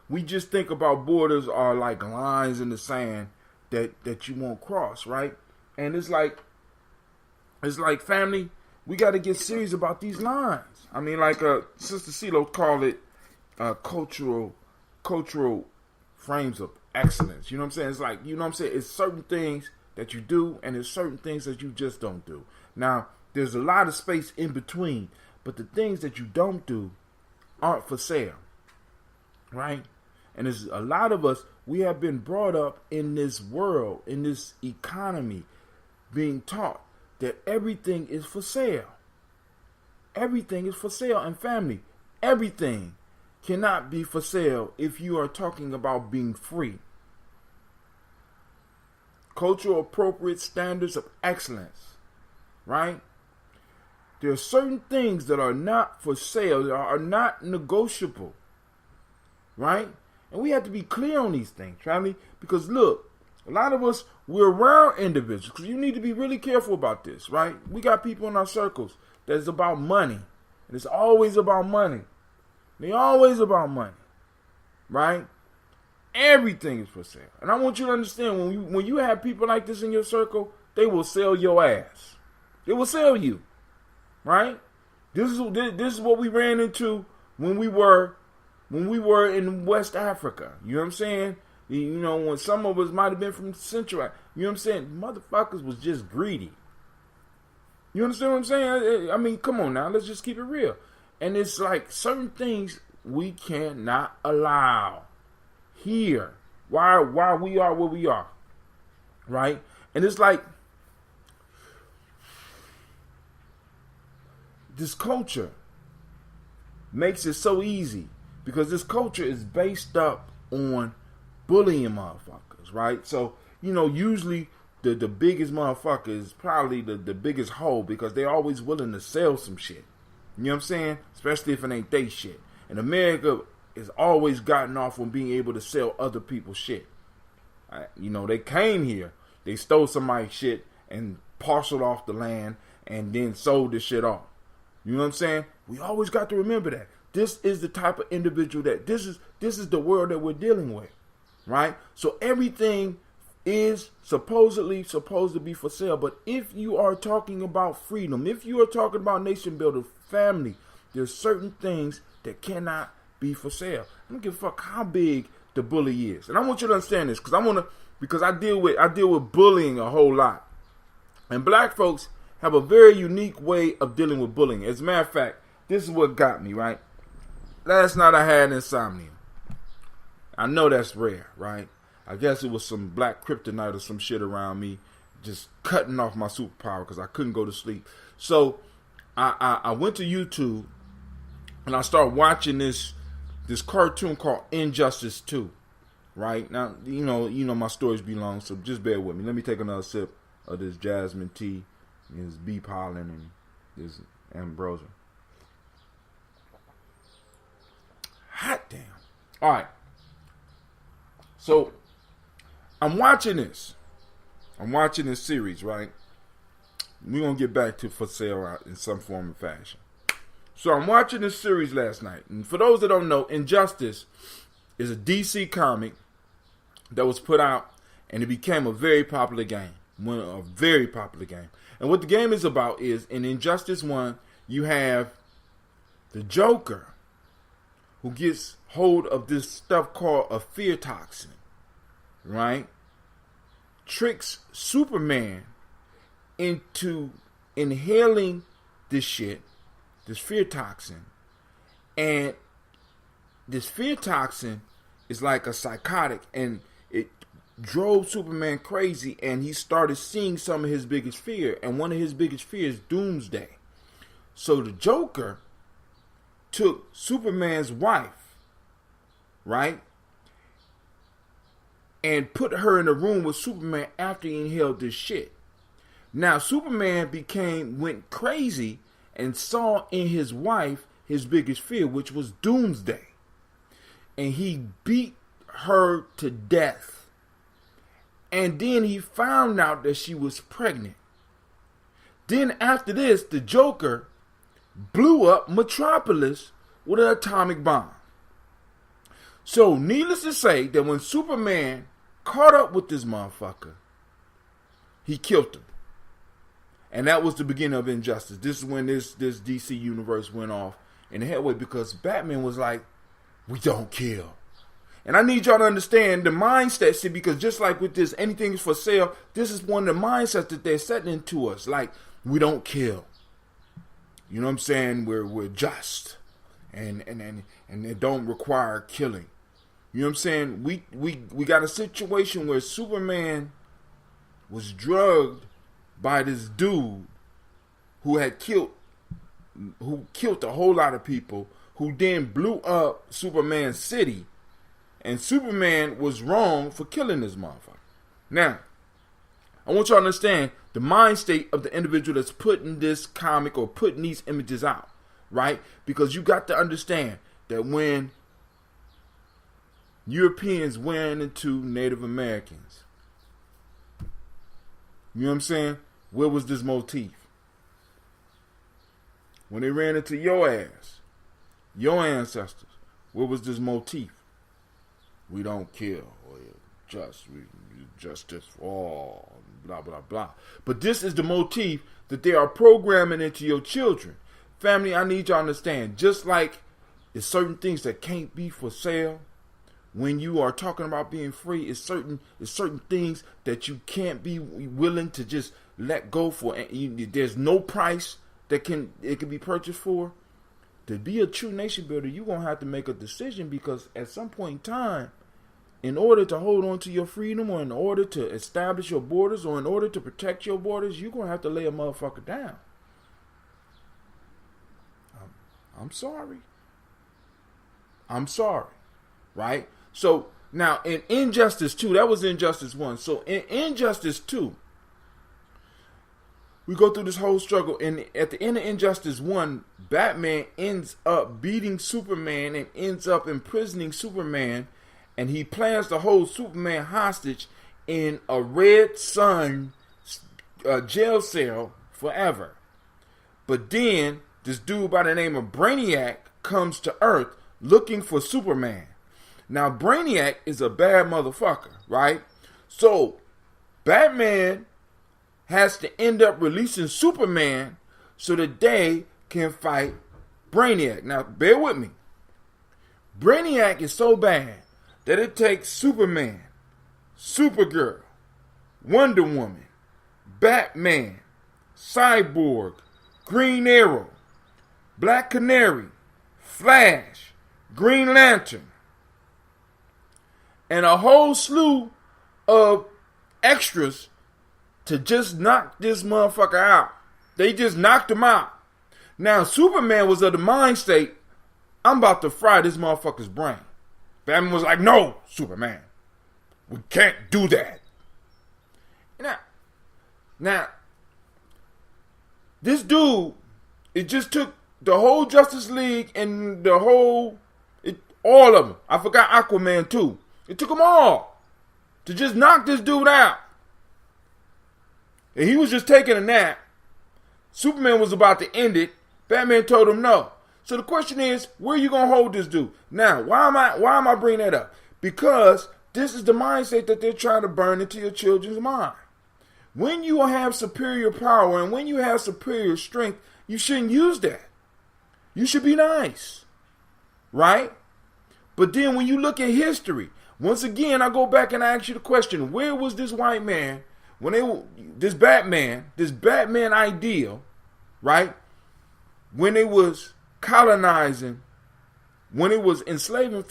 we just think about borders are like lines in the sand that you won't cross, right? And it's like, family, we got to get serious about these lines. I mean, like Sister CeeLo called it cultural frames of excellence. You know what I'm saying? It's like, it's certain things that you do and there's certain things that you just don't do. Now, there's a lot of space in between, but the things that you don't do aren't for sale. Right? And there's a lot of us, we have been brought up in this world, in this economy, being taught that everything is for sale. Everything is for sale. And family, everything cannot be for sale if you are talking about being free. Cultural appropriate standards of excellence. Right? There are certain things that are not for sale, that are not negotiable. Right? And we have to be clear on these things, family. Because look, a lot of us, we're around individuals. Because you need to be really careful about this, right? We got people in our circles that's about money. And it's always about money. They're always about money. Right? Everything is for sale. And I want you to understand, when you have people like this in your circle, they will sell your ass. They will sell you. Right? This is what we ran into when we were in West Africa. You know what I'm saying? When some of us might have been from Central. You know what I'm saying? Motherfuckers was just greedy. You understand what I'm saying? I mean, come on now. Let's just keep it real. And it's like certain things we cannot allow here. Why we are where we are. Right? And it's like this culture makes it so easy. Because this culture is based up on bullying motherfuckers, right? So, usually the biggest motherfucker is probably the biggest hoe because they're always willing to sell some shit. You know what I'm saying? Especially if it ain't they shit. And America has always gotten off on being able to sell other people's shit. You know, they came here, they stole somebody's shit and parceled off the land and then sold this shit off. You know what I'm saying? We always got to remember that. This is the type of individual that this is the world that we're dealing with. Right? So everything is supposedly supposed to be for sale. But if you are talking about freedom, if you are talking about nation builder, family, there's certain things that cannot be for sale. I don't give a fuck how big the bully is. And I want you to understand this because I deal with bullying a whole lot. And black folks have a very unique way of dealing with bullying. As a matter of fact, this is what got me, right? Last night I had insomnia. I know that's rare, right? I guess it was some black kryptonite or some shit around me just cutting off my superpower because I couldn't go to sleep. So I went to YouTube and I started watching this cartoon called Injustice 2, right? Now, you know my stories be long, so just bear with me. Let me take another sip of this jasmine tea, this bee pollen, and this ambrosia. Hot damn. All right. So, I'm watching this series, right? We're going to get back to for sale in some form of fashion. So, I'm watching this series last night. And for those that don't know, Injustice is a DC comic that was put out, and it became a very popular game. A very popular game. And what the game is about is, in Injustice 1, you have the Joker, who gets hold of this stuff called a fear toxin, right? Tricks Superman into inhaling this shit, this fear toxin. And this fear toxin is like a psychotic, and it drove Superman crazy, and he started seeing some of his biggest fear. And one of his biggest fears is doomsday. So the Joker took Superman's wife, right, and put her in a room with Superman after he inhaled this shit. Now Superman went crazy and saw in his wife his biggest fear, which was doomsday, and he beat her to death. And then he found out that she was pregnant. Then after this, the Joker blew up Metropolis with an atomic bomb. So, needless to say, that when Superman caught up with this motherfucker, he killed him. And that was the beginning of Injustice. This is when this DC universe went off in the headway, because Batman was like, we don't kill. And I need y'all to understand the mindset, see, because just like with this, anything is for sale, this is one of the mindsets that they're setting into us. Like, we don't kill. You know what I'm saying? We're just, and it don't require killing. You know what I'm saying? We got a situation where Superman was drugged by this dude who killed a whole lot of people, who then blew up Superman's city, and Superman was wrong for killing this motherfucker. Now, I want y'all to understand the mind state of the individual that's putting this comic or putting these images out, right? Because you got to understand that when Europeans went into Native Americans, you know what I'm saying? Where was this motif? When they ran into your ass, your ancestors, where was this motif? We don't kill, or justice for all, blah, blah, blah. But this is the motif that they are programming into your children. Family, I need y'all to understand, just like there's certain things that can't be for sale, when you are talking about being free, it's certain things that you can't be willing to just let go for. And there's no price that can be purchased for. To be a true nation builder, you're going to have to make a decision, because at some point in time, in order to hold on to your freedom, or in order to establish your borders, or in order to protect your borders, you're going to have to lay a motherfucker down. I'm sorry. Right? So, now, in Injustice 2, that was Injustice 1. So, in Injustice 2, we go through this whole struggle, and at the end of Injustice 1, Batman ends up beating Superman and ends up imprisoning Superman, and he plans to hold Superman hostage in a Red Sun jail cell forever. But then this dude by the name of Brainiac comes to Earth looking for Superman. Now Brainiac is a bad motherfucker, right? So Batman has to end up releasing Superman so that they can fight Brainiac. Now bear with me. Brainiac is so bad that it takes Superman, Supergirl, Wonder Woman, Batman, Cyborg, Green Arrow, Black Canary, Flash, Green Lantern, and a whole slew of extras to just knock this motherfucker out. They just knocked him out. Now Superman was of the mind state, I'm about to fry this motherfucker's brain. Batman was like, no, Superman, we can't do that. Now, this dude, it just took the whole Justice League and all of them. I forgot Aquaman too. It took them all to just knock this dude out. And he was just taking a nap. Superman was about to end it. Batman told him no. So the question is, where are you gonna hold this dude? Now, why am I bringing that up? Because this is the mindset that they're trying to burn into your children's mind. When you have superior power and when you have superior strength, you shouldn't use that. You should be nice, right? But then when you look at history, once again, I go back and I ask you the question: where was this white man when this Batman ideal, right? When it was colonizing, when it was enslaving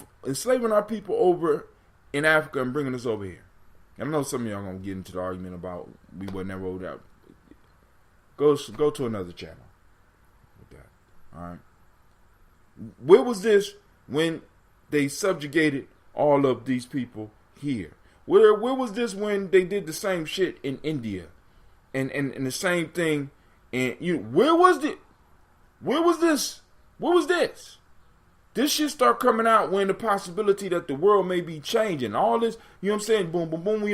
our people over in Africa and bringing us over here. I know some of y'all gonna get into the argument about we wasn't never rolled out. Go to another channel with that. All right. Where was this when they subjugated all of these people here? Where was this when they did the same shit in India, and the same thing? And where was it? Where was this? Where was this? This shit start coming out when the possibility that the world may be changing. All this, you know what I'm saying? Boom, boom, boom.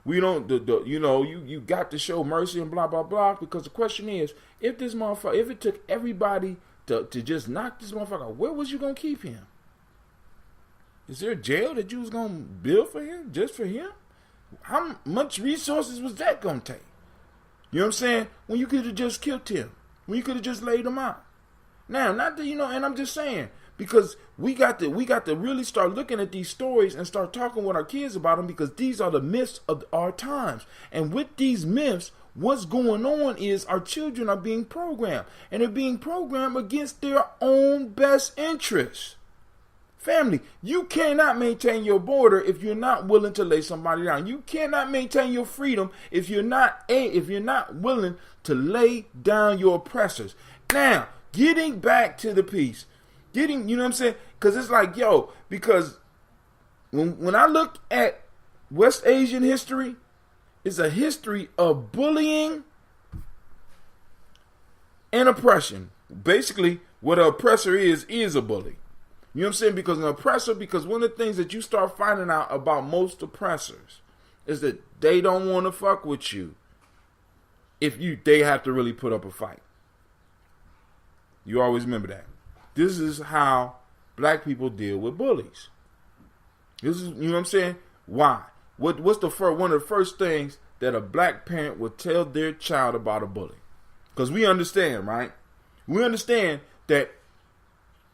You got to show mercy and blah, blah, blah. Because the question is, if it took everybody to just knock this motherfucker out, where was you going to keep him? Is there a jail that you was going to build for him, just for him? How much resources was that going to take? You know what I'm saying? When you could have just killed him. When you could have just laid him out. Now, not that, and I'm just saying, because we got to really start looking at these stories and start talking with our kids about them, because these are the myths of our times. And with these myths, what's going on is our children are being programmed, and they're being programmed against their own best interests. Family, you cannot maintain your border if you're not willing to lay somebody down. You cannot maintain your freedom if you're not willing to lay down your oppressors. Now, getting back to the piece, you know what I'm saying? Because it's like, because when I look at West Asian history, it's a history of bullying and oppression. Basically, what an oppressor is a bully. You know what I'm saying? Because one of the things that you start finding out about most oppressors is that they don't want to fuck with you they have to really put up a fight. You always remember that. This is how black people deal with bullies. This is, you know what I'm saying? Why? What's one of the first things that a black parent would tell their child about a bully? Because we understand, right? We understand that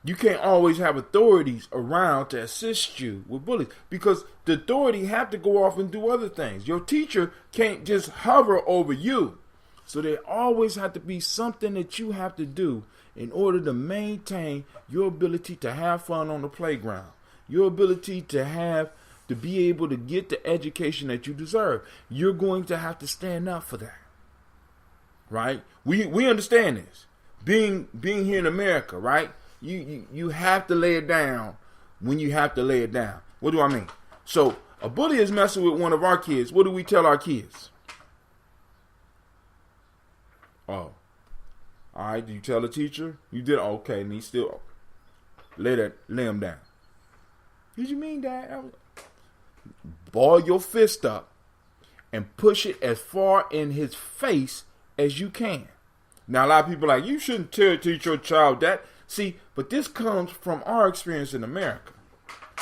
you can't always have authorities around to assist you with bullies, because the authority have to go off and do other things. Your teacher can't just hover over you. So there always have to be something that you have to do in order to maintain your ability to have fun on the playground, your ability to be able to get the education that you deserve. You're going to have to stand up for that, right? We understand this. Being here in America, right? You have to lay it down when you have to lay it down. What do I mean? So a bully is messing with one of our kids. What do we tell our kids? Oh. All right, did you tell the teacher? You did? Okay, and he still lay him down. Did you mean that? Ball your fist up and push it as far in his face as you can. Now, a lot of people are like, you shouldn't teach your child that. See, but this comes from our experience in America,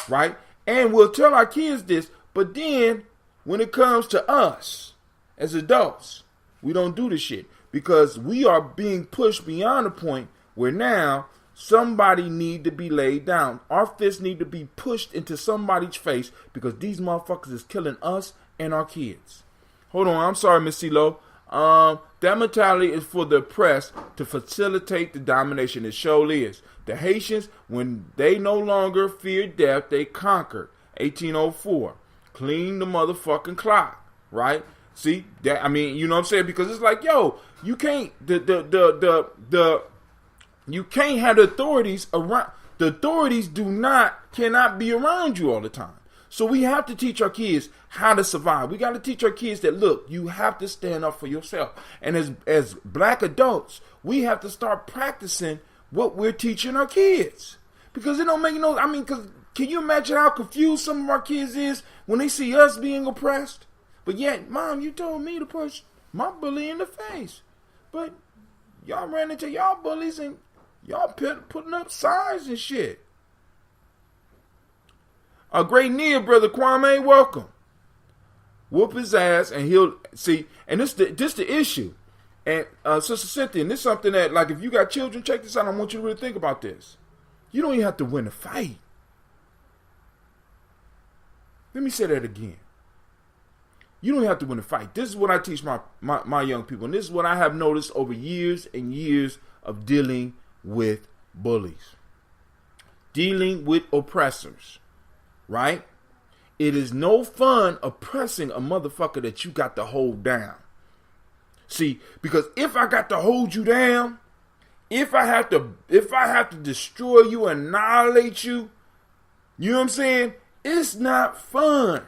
right? And we'll tell our kids this, but then when it comes to us as adults, we don't do this shit because we are being pushed beyond the point where now somebody need to be laid down. Our fists need to be pushed into somebody's face because these motherfuckers is killing us and our kids. Hold on, I'm sorry, Miss CeeLo. That mentality is for the oppressed to facilitate the domination. It surely is. The Haitians, when they no longer feared death, they conquered. 1804. Clean the motherfucking clock, right? See that? I mean, you know what I'm saying? Because it's like, yo, you can't you can't have the authorities around. The authorities cannot be around you all the time. So we have to teach our kids how to survive. We got to teach our kids that, look, you have to stand up for yourself. And as black adults, we have to start practicing what we're teaching our kids. Because it don't make no, I mean, because can you imagine how confused some of our kids is when they see us being oppressed? But yet, Mom, you told me to push my bully in the face. But y'all ran into y'all bullies and y'all putting up signs and shit. A great Nia, Brother Kwame, welcome. Whoop his ass and he'll see. And this the issue. And Sister Cynthia, and this is something that, like, if you got children, check this out. I want you to really think about this. You don't even have to win a fight. Let me say that again. You don't have to win a fight. This is what I teach my young people. And this is what I have noticed over years and years of dealing with bullies. Dealing with oppressors. Right? It is no fun oppressing a motherfucker that you got to hold down. See, because if I got to hold you down, if I have to destroy you, annihilate you, you know what I'm saying? It's not fun.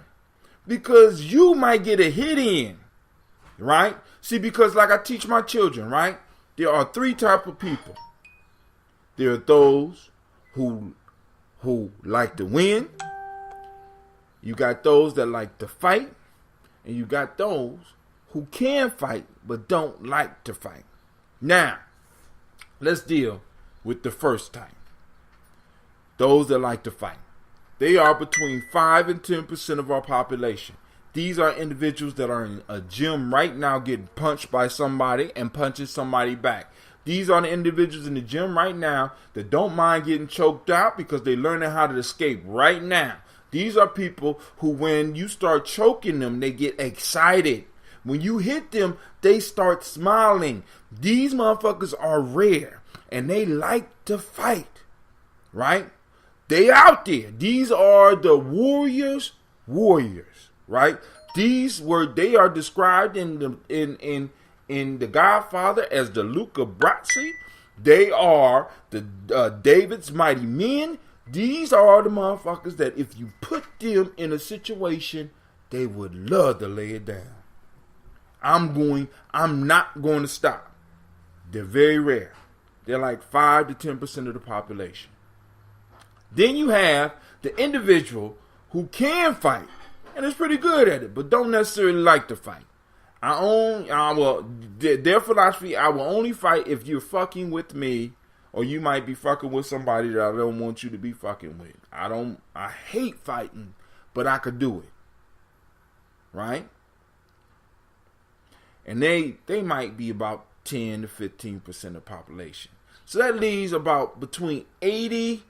Because you might get a hit in. Right? See, because like I teach my children, right? There are three types of people. There are those who like to win. You got those that like to fight, and you got those who can fight but don't like to fight. Now, let's deal with the first type. Those that like to fight. They are between 5 and 10% of our population. These are individuals that are in a gym right now getting punched by somebody and punching somebody back. These are the individuals in the gym right now that don't mind getting choked out because they're learning how to escape right now. These are people who, when you start choking them, they get excited. When you hit them, they start smiling. These motherfuckers are rare, and they like to fight, right? They out there. These are the warriors, right? They are described in the Godfather as the Luca Brasi. They are the David's mighty men. These are the motherfuckers that if you put them in a situation, they would love to lay it down. I'm not going to stop. They're very rare. They're like 5 to 10% of the population. Then you have the individual who can fight and is pretty good at it, but don't necessarily like to fight. Their philosophy, I will only fight if you're fucking with me, or you might be fucking with somebody that I don't want you to be fucking with. I hate fighting, but I could do it. Right? And they might be about 10 to 15% of the population. So that leaves about between 80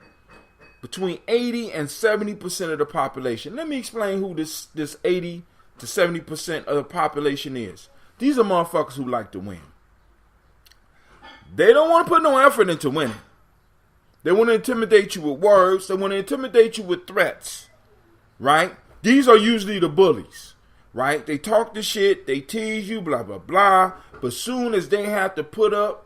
and 70% of the population. Let me explain who this 80 to 70% of the population is. These are motherfuckers who like to win. They don't want to put no effort into winning. They want to intimidate you with words. They want to intimidate you with threats. Right? These are usually the bullies. Right? They talk the shit. They tease you, blah, blah, blah. But soon as they have to put up,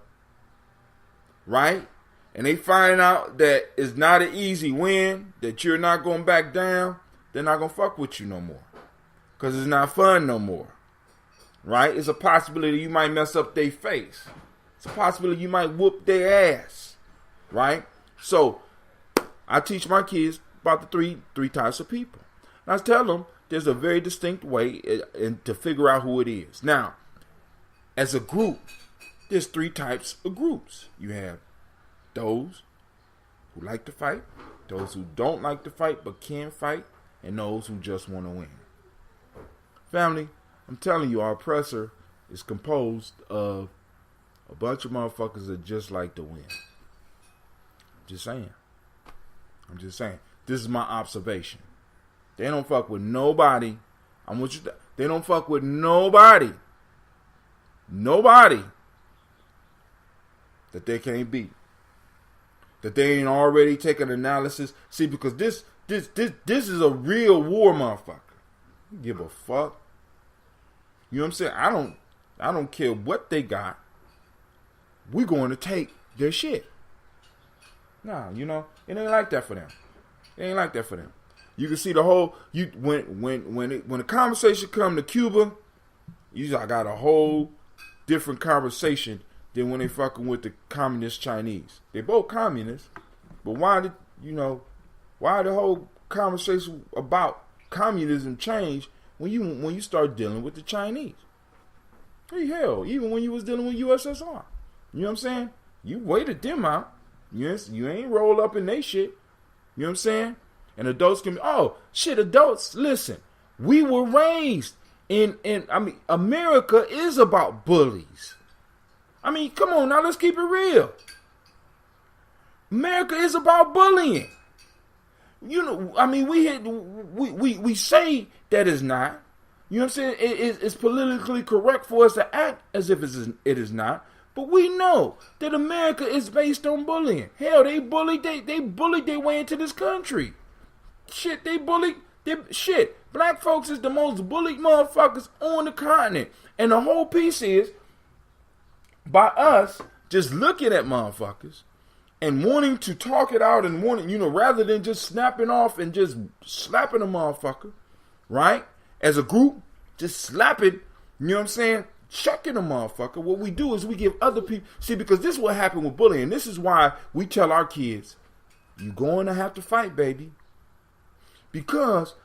right? And they find out that it's not an easy win, that you're not going back down, they're not going to fuck with you no more. Because it's not fun no more. right? It's a possibility you might mess up their face. It's a possibility you might whoop their ass, right? So I teach my kids about the three types of people. And I tell them there's a very distinct way to figure out who it is. Now, as a group, there's 3 types of groups. You have those who like to fight, those who don't like to fight but can fight, and those who just want to win. Family, I'm telling you, our oppressor is composed of a bunch of motherfuckers that just like to win. Just saying. I'm just saying. This is my observation. They don't fuck with nobody. They don't fuck with nobody. Nobody that they can't beat. That they ain't already taken analysis. See, because this is a real war, motherfucker. Give a fuck. You know what I'm saying? I don't care what they got. We're going to take their shit. Nah, you know, it ain't like that for them. It ain't like that for them. You can see the whole when the conversation come to Cuba, I got a whole different conversation than when they fucking with the communist Chinese. They both communists, but why the whole conversation about communism change when you start dealing with the Chinese? Hey, hell, even when you was dealing with USSR, you know what I'm saying? You waited them out. Yes, you ain't roll up in they shit. You know what I'm saying? And adults can be, adults, listen, we were raised America is about bullies. I mean, come on now, let's keep it real. America is about bullying. You know, I mean, we say that it's not. You know what I'm saying? It's politically correct for us to act as if it is not. But we know that America is based on bullying. Hell, they bullied their way into this country. Shit, black folks is the most bullied motherfuckers on the continent. And the whole piece is, by us just looking at motherfuckers and wanting to talk it out and rather than just snapping off and just slapping a motherfucker, right? As a group, just slapping, you know what I'm saying? Chucking a motherfucker. What we do is we give other people, because this is what happened with bullying. This is why we tell our kids, you're going to have to fight, baby. Because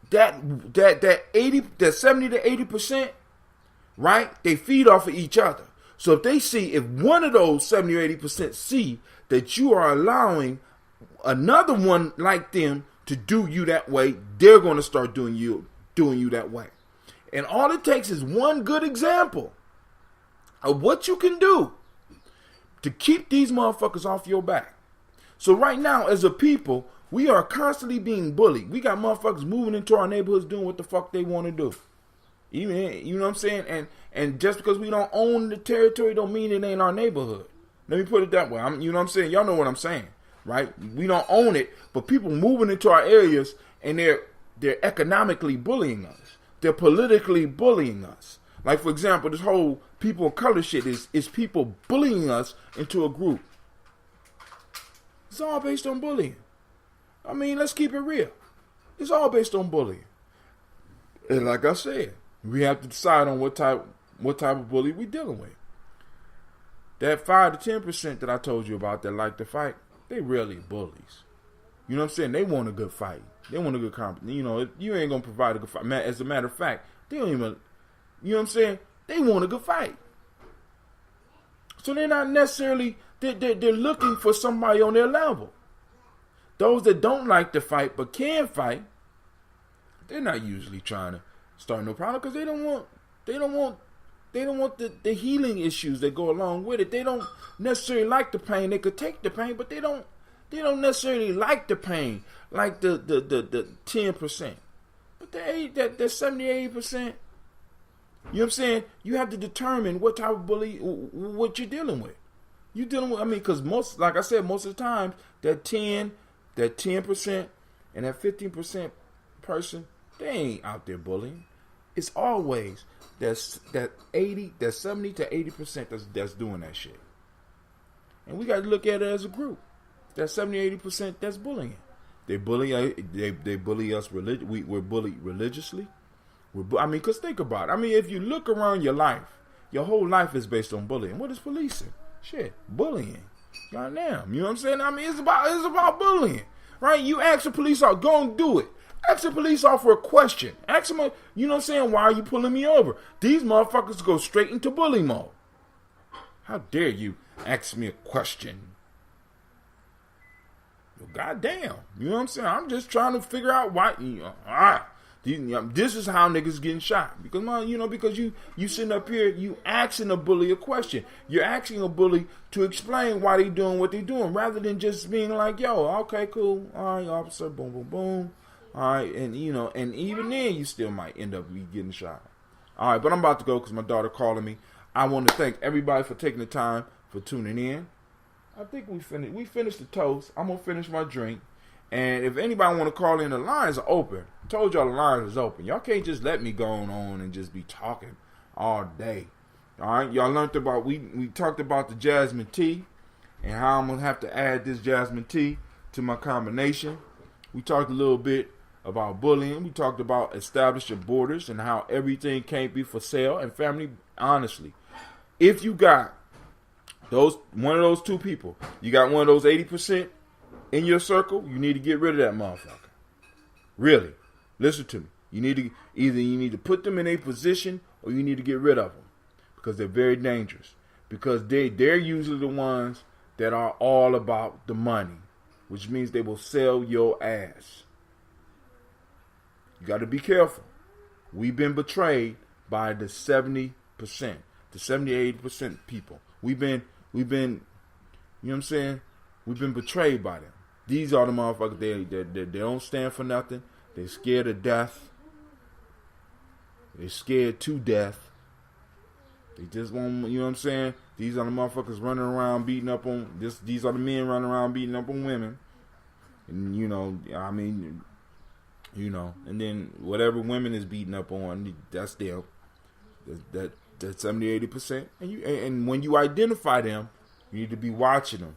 that 70 to 80%, right? They feed off of each other. So if one of those 70 or 80% see that you are allowing another one like them to do you that way, they're going to start doing you that way. And all it takes is one good example of what you can do to keep these motherfuckers off your back. So right now, as a people, we are constantly being bullied. We got motherfuckers moving into our neighborhoods doing what the fuck they want to do. Even, you know what I'm saying? And just because we don't own the territory don't mean it ain't our neighborhood. Let me put it that way. You know what I'm saying? Y'all know what I'm saying, right? We don't own it, but people moving into our areas and they're economically bullying us. They're politically bullying us. Like, for example, this whole people of color shit is people bullying us into a group. It's all based on bullying. I mean, let's keep it real. It's all based on bullying. And like I said, we have to decide on what type of bully we're dealing with. That 5 to 10% that I told you about that like to fight, they really bullies. You know what I'm saying? They want a good fight. They want a good company. You know, you ain't going to provide a good fight. As a matter of fact, they don't even, you know what I'm saying? They want a good fight. So they're not necessarily, they're looking for somebody on their level. Those that don't like to fight but can fight, they're not usually trying to start no problem because they don't want the healing issues that go along with it. They don't necessarily like the pain. They could take the pain, but they don't necessarily like the pain like the 10%. But that 70, 80%, you know what I'm saying? You have to determine what type of bully, what you're dealing with. You're dealing with, because most of the time, that 10% and that 15% person, they ain't out there bullying. It's always that 70 to 80% that's doing that shit. And we got to look at it as a group. That 70, 80% that's bullying. They bully us. We're bullied religiously. I mean, because think about it. I mean, if you look around your life, your whole life is based on bullying. What is policing? Shit, bullying. Goddamn, you know what I'm saying? I mean, it's about bullying, right? You ask the police officer, go and do it. Ask the police officer a question. Ask them, you know what I'm saying? Why are you pulling me over? These motherfuckers go straight into bully mode. How dare you ask me a question? Well, goddamn, you know what I'm saying? I'm just trying to figure out why. This is how niggas getting shot because because you sitting up here, you asking a bully a question. You're asking a bully to explain why they doing what they doing, rather than just being like, "Yo, okay, cool, all right, officer, boom, boom, boom, all right," and and even then, you still might end up getting shot. All right, but I'm about to go because my daughter calling me. I want to thank everybody for taking the time for tuning in. I think we finished the toast. I'm gonna finish my drink. And if anybody want to call in, the lines are open. I told y'all the lines is open. Y'all can't just let me go on and just be talking all day. All right, y'all learned about, we talked about the jasmine tea and how I'm going to have to add this jasmine tea to my combination. We talked a little bit about bullying. We talked about establishing borders and how everything can't be for sale. And family, honestly, if you got one of those two people, you got one of those 80%, in your circle, you need to get rid of that motherfucker. Really. Listen to me. You need to put them in a position or you need to get rid of them. Because they're very dangerous. Because they're usually the ones that are all about the money. Which means they will sell your ass. You got to be careful. We've been betrayed by the 70%. The 70-80% people. We've been, you know what I'm saying? We've been betrayed by them. These are the motherfuckers, they don't stand for nothing. They're scared of death. They're scared to death. They just want, you know what I'm saying? These are the motherfuckers running around beating up on, these are the men running around beating up on women. And, and then whatever women is beating up on, that's them. That's 70-80%. And when you identify them, you need to be watching them.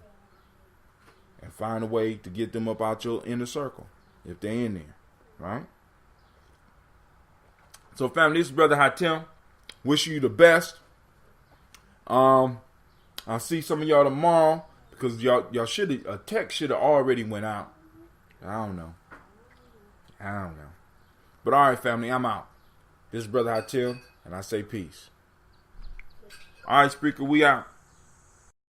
And find a way to get them up out your inner circle. If they're in there. Right? So family, this is Brother Hatem. Wish you the best. I'll see some of y'all tomorrow. Because y'all a text should have already went out. I don't know. But alright family, I'm out. This is Brother Hatem. And I say peace. Alright, Speaker, we out.